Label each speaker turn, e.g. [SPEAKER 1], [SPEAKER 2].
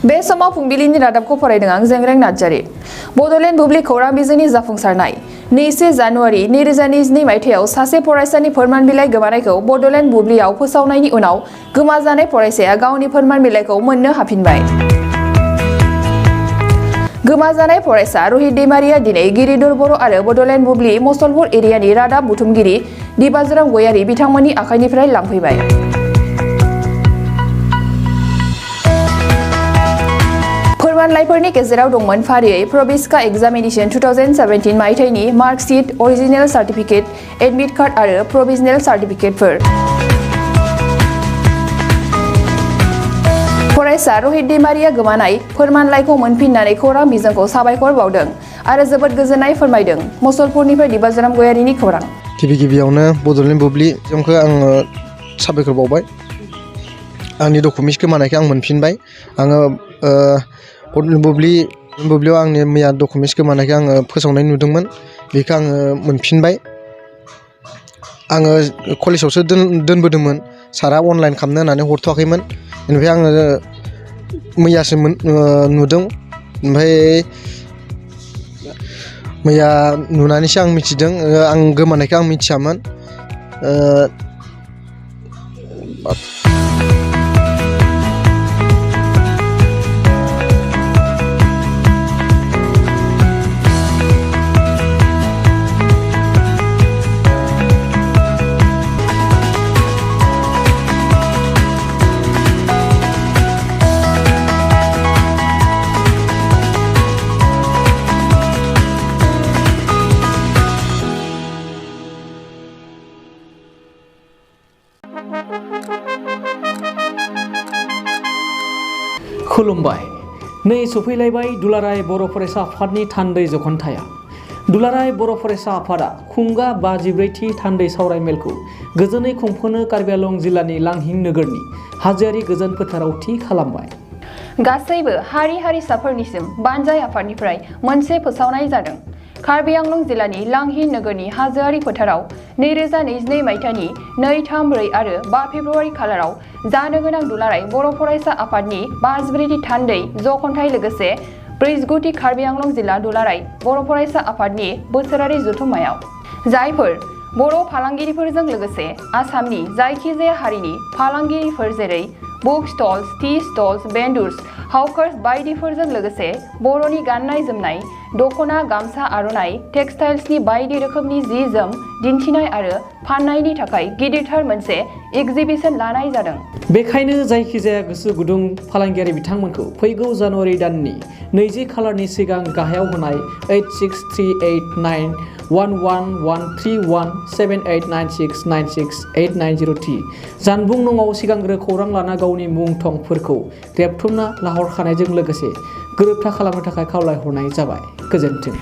[SPEAKER 1] बे समाव फुंबिलिनि रादाबखौ फरायदों आं जेंग्रें नार्जारि। बड'लेण्ड बुब्लि खौरां बिजोंनि जाफुंसारनाय 2 जानुवारि 2022 मायथाइयाव सासे फरायसानि फोरमान बिलाइ गोमानायखौ बड'लेण्ड बुब्लियाव फोसावनायनि उनाव गोमाजानाय फरायसाया गावनि फोरमान बिलाइखौ मोननो हाफिनबाय। गोमाजानाय फरायसा रहित दैमारिया दिनै गिरिधर बर' आरो बड'लेण्ड बुब्लि मसलपुर एरियानि रादाब बुथुमगिरि दिबाज्राम गयारी बिथांमोननि आखाइनिफ्राय लांफैबाय। फोरमानलाइफोरनि गेजेराव दंमोन फारियै प्रबिस्का एग्जामिनेशन 2017 मायथाइनि marksheet, original certificate, admit card आरो प्रोविजनेल सार्टिफिकेटफोर। फरायसा रहित दैमारिया गोमानाय फोरमानलाइखौ मोनफिननानै खौरां बिजोंखौ साबायखर बावदों आरो जोबोद गोजोननाय फोरमायदों। मसलपुरनिफ्राय दिबाज्राम गयारीनि खौरां।
[SPEAKER 2] गिबियावनो बड'लेण्ड बुब्लि जोंखौ आङो साबायखर बावबाय। आंनि डकुमेन्ट्स गोमानायखौ आं मोनफिनबाय। आङो बड'लेण्ड बुब्लियाव आंनि मैया डकुमेन्ट्स गोमानायखौ आङो फोसावनाय नुदोंमोन, बेखौ आङो मोनफिनबाय। आङो कलेजावसो दोनबोदोंमोन, सारा अनलाइन खालामनो होननानै हरथ'वाखैमोन। बेनिफ्राय आङो मैयासो नुदों। ओमफ्राय मैया नुनानैसो आं मिथिदों, आं गोमानायखौ आं मिथियामोन।
[SPEAKER 3] खुलुमबाय। नै सफैलायबाय दुलाराय बर' फरायसा आफादनि थान्दै जखनथाया। दुलाराय बर' फरायसा आफादा खुंगा 54थि थान्दै सावरायमेलखौ गोजोनै खुंफुंनो कार्बि आंलं जिल्लानि लांहिं नोगोरनि हाजोआरि गोजोन फोथाराव थि खालामबाय।
[SPEAKER 1] गासैबो हारि हारिसाफोरनिसिम बानजाय आफादनिफ्राय मोनसे फोसावनाय जादों। कार्बि आंलं जिल्लानि लांहिं नोगोरनि हाजोआरि फोथाराव 2022 मायथाइनि 2, 3, 4 आरो 5 फेब्रुआरि खालाराव जानो गोनां दुलाराय बर' फरायसा आफादनि 54थि थान्दै जखनथाय लोगोसे 49थि कार्बि आंलं जिल्ला दुलाराय बर' फरायसा आफादनि बोसोरारि जथुम्मायाव जायफोर बर' फालांगिरिफोरजों लोगोसे आसामनि जायखिजाया हारिनि फालांगिरिफोर जेरै book stalls, tea stalls, vendors, hawkers बायदिफोरजों लोगोसे बर'नि गाननाय जोमनाय, दख'ना, गामसा, आर'नाइ, टेक्सटाइल्सनि बायदि रोखोमनि जि जोम दिन्थिनाय आरो फाननायनि थाखाय गिदिरथार मोनसे एग्जिबिशन लानाय जादों। बेखायनो
[SPEAKER 3] जायखिजाया गोसो गुदुं फालांगियारि बिथांमोनखौ फैगौ जानुवारि दाननि 20 खालारनि सिगां गाहायाव होनाय 8638911131789696890890T जानबुं नङाव सिगांग्रो खौरां लाना गावनि मुं थंफोरखौ रेबथुमना लाहरखानायजों लोगोसे गोरोबथा खालामनो थाखाय खावलायहरनाय जाबाय। गोजोन्थों।